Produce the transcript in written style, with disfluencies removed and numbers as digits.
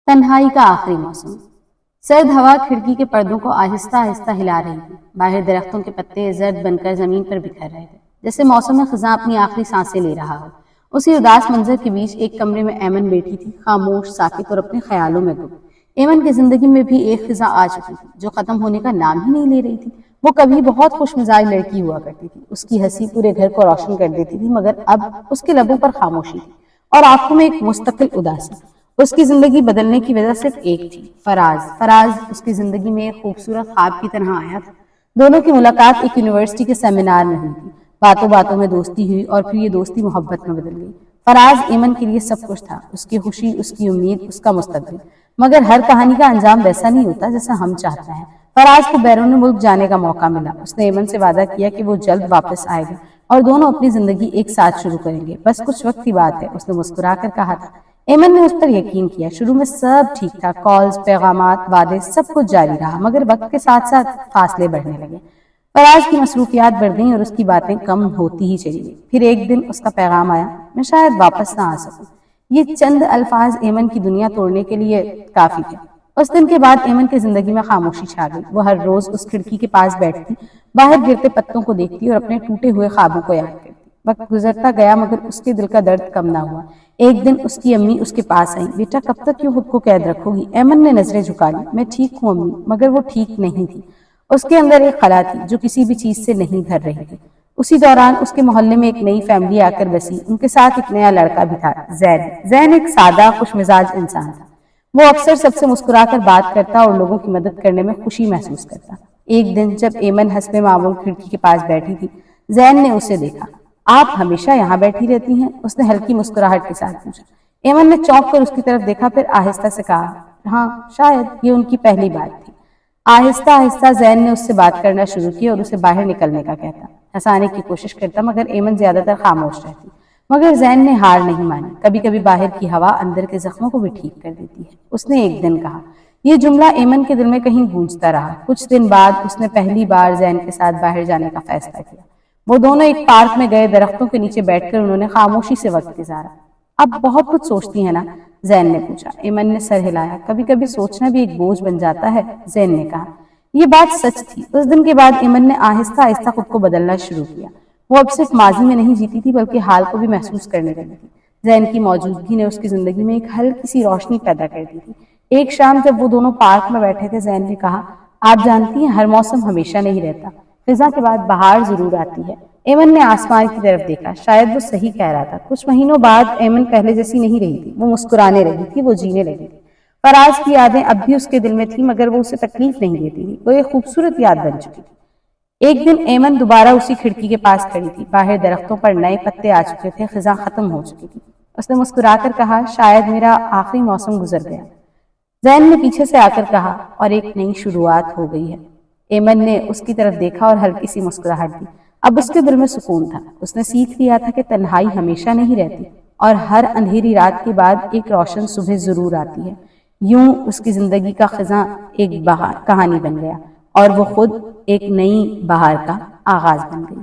تنہائی کا آخری موسم۔ سرد ہوا کھڑکی کے پردوں کو آہستہ آہستہ ہلا رہی تھی۔ باہر درختوں کے پتے زرد بن کر زمین پر بکھر رہے تھے، جیسے موسم خزاں اپنی آخری سانسیں لے رہا ہو۔ اسی اداس منظر کے بیچ ایک کمرے میں ایمن بیٹھی تھی، خاموش، ساکت اور اپنے خیالوں میں گم۔ ایمن کی زندگی میں بھی ایک خزاں آ چکی تھی جو ختم ہونے کا نام ہی نہیں لے رہی تھی۔ وہ کبھی بہت خوش مزاج لڑکی ہوا کرتی تھی، اس کی ہنسی پورے گھر کو روشن کر دیتی تھی، مگر اب اس کے لبوں پر خاموشی تھی اور آنکھوں میں ایک مستقل اداسی۔ اس کی زندگی بدلنے کی وجہ صرف ایک تھی، فراز اس کی زندگی میں ایک خوبصورت خواب کی طرح آیا تھا۔ دونوں کی ملاقات ایک یونیورسٹی کے سیمینار میں ہوئی تھی۔ باتوں باتوں میں دوستی ہوئی اور پھر یہ دوستی محبت میں بدل گئی۔ فراز ایمن کے لیے سب کچھ تھا، اس کی خوشی، اس کی امید، اس کا مستقبل۔ مگر ہر کہانی کا انجام ویسا نہیں ہوتا جیسا ہم چاہتے ہیں۔ فراز کو بیرون ملک جانے کا موقع ملا۔ اس نے ایمن سے وعدہ کیا کہ وہ جلد واپس آئے گا اور دونوں اپنی زندگی ایک ساتھ شروع کریں گے۔ بس کچھ وقت کی بات ہے، اس نے مسکرا کر کہا تھا۔ ایمن نے اس پر یقین کیا۔ شروع میں سب ٹھیک تھا، کالز، پیغامات، وعدے، سب کچھ جاری رہا، مگر وقت کے ساتھ ساتھ فاصلے بڑھنے لگے۔ فراز کی مصروفیات بڑھ گئیں اور اس کی باتیں کم ہوتی ہی چلی گئی۔ پھر ایک دن اس کا پیغام آیا، میں شاید واپس نہ آ سکوں۔ یہ چند الفاظ ایمن کی دنیا توڑنے کے لیے کافی تھے۔ اس دن کے بعد ایمن کی زندگی میں خاموشی چھا گئی۔ وہ ہر روز اس کھڑکی کے پاس بیٹھتی، باہر گرتے پتوں کو دیکھتی اور اپنے ٹوٹے ہوئے خوابوں کو یاد کرتی۔ وقت گزرتا گیا مگر اس کے دل کا درد کم نہ ہوا۔ ایک دن اس کی امی اس کے پاس آئی۔ بیٹا کب تک کیوں خود کو قید رکھو گی؟ ایمن نے نظریں جھکا لی۔ میں ٹھیک ہوں امی، مگر وہ ٹھیک نہیں تھی۔ اس کے اندر ایک خلا تھی جو کسی بھی چیز سے نہیں بھر رہی تھی۔ اسی دوران اس کے محلے میں ایک نئی فیملی آ کر بسی۔ ان کے ساتھ ایک نیا لڑکا بھی تھا، زین ایک سادہ، خوش مزاج انسان تھا۔ وہ اکثر سب سے مسکرا کر بات کرتا اور لوگوں کی مدد کرنے میں خوشی محسوس کرتا۔ ایک دن جب ایمن حسب معمول کھڑکی کے پاس بیٹھی تھی، زین نے اسے دیکھا۔ آپ ہمیشہ یہاں بیٹھی رہتی ہیں؟ اس نے ہلکی مسکراہٹ کے ساتھ پوچھا۔ ایمن نے چونک کر اس کی طرف دیکھا، پھر آہستہ سے کہا، ہاں شاید یہ ان کی پہلی بات تھی۔ آہستہ آہستہ زین نے اس سے بات کرنا شروع کی اور اسے باہر نکلنے کا کہتا، ہنسانے کی کوشش کرتا، مگر ایمن زیادہ تر خاموش رہتی۔ مگر زین نے ہار نہیں مانی۔ کبھی کبھی باہر کی ہوا اندر کے زخموں کو بھی ٹھیک کر دیتی ہے، اس نے ایک دن کہا۔ یہ جملہ ایمن کے دل میں کہیں گونجتا رہا۔ کچھ دن بعد اس نے پہلی بار زین کے ساتھ باہر جانے کا فیصلہ کیا۔ وہ دونوں ایک پارک میں گئے، درختوں کے نیچے بیٹھ کر انہوں نے خاموشی سے وقت گزارا۔ اب بہت کچھ سوچتی ہے نا؟ زین نے پوچھا۔ ایمن نے سر ہلایا۔ کبھی کبھی سوچنا بھی ایک بوجھ بن جاتا ہے، زین نے کہا۔ یہ بات سچ تھی۔ اس دن کے بعد ایمن نے آہستہ آہستہ خود کو بدلنا شروع کیا۔ وہ اب صرف ماضی میں نہیں جیتی تھی بلکہ حال کو بھی محسوس کرنے لگی تھی۔ زین کی موجودگی نے اس کی زندگی میں ایک ہلکی سی روشنی پیدا کر دی تھی۔ ایک شام جب وہ دونوں پارک میں بیٹھے تھے، زین نے کہا، آپ جانتی ہیں ہر موسم ہمیشہ نہیں رہتا، خزاں کے بعد بہار ضرور آتی ہے۔ ایمن نے آسمان کی طرف دیکھا، شاید وہ صحیح کہہ رہا تھا۔ کچھ مہینوں بعد ایمن پہلے جیسی نہیں رہی تھی۔ وہ مسکرانے لگی تھی، وہ جینے لگی تھی۔ فراز کی یادیں اب بھی اس کے دل میں تھی، مگر وہ اسے تکلیف نہیں دیتی تھی۔ وہ ایک خوبصورت یاد بن چکی تھی۔ ایک دن ایمن دوبارہ اسی کھڑکی کے پاس کھڑی تھی۔ باہر درختوں پر نئے پتے آ چکے تھے، خزاں ختم ہو چکی تھی۔ اس نے مسکرا کر کہا، شاید میرا آخری موسم گزر گیا۔ زین نے پیچھے سے آ کر کہا، اور ایک نئی شروعات ہو گئی ہے۔ ایمن نے اس کی طرف دیکھا اور ہلکی سی مسکراہٹ دی۔ اب اس کے دل میں سکون تھا۔ اس نے سیکھ لیا تھا کہ تنہائی ہمیشہ نہیں رہتی اور ہر اندھیری رات کے بعد ایک روشن صبح ضرور آتی ہے۔ یوں اس کی زندگی کا خزاں ایک کہانی بن گیا اور وہ خود ایک نئی بہار کا آغاز بن گئی۔